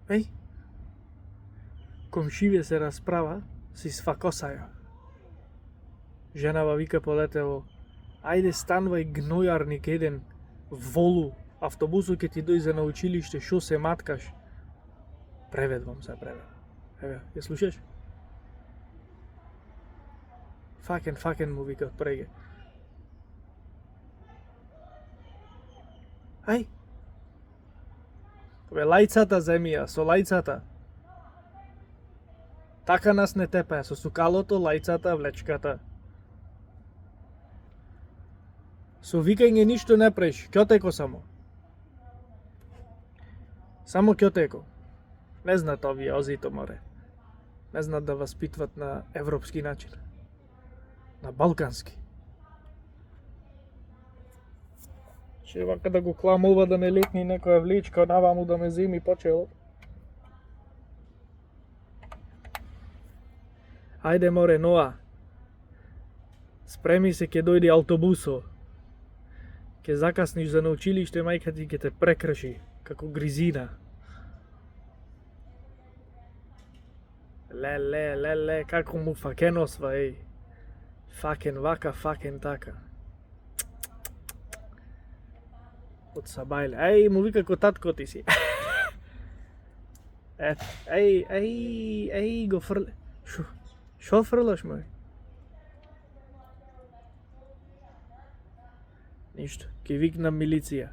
Еј, комшиве се расправа, си сфакосаја. Женава вика полетево, ајде станвај гнојарник еден, волу, автобусот ќе ти дојде на училиште, шо се маткаш? Преведвам се превед. Еве, ја слушаш? Факен му вика преге. Ај. Бе, лајцата земја, со лајцата. Така нас не тепе, со сукалото, лајцата, влечката. Со викање ништо не преш, ќотеко само. Само ќотеко. Не знаат овие озито море. Не знаат да васпитват на европски начин. На балкански. Че вака да го кламува да не летни некоја вличка наваму да ме зими почело. Ајде море, Ноа. Спреми се, ќе дојде автобусо. Ќе закасниш за на училиште, мајка ти ќе те прекрши, како гризина. Леле, како му факеносва, еј. Факен вака, факен така. Од Сабајле. Еј, му вика ко татко ти си. Ето, еј, го фрле. Шо фрлаш, мој? Ништо, ќе викнам милиција.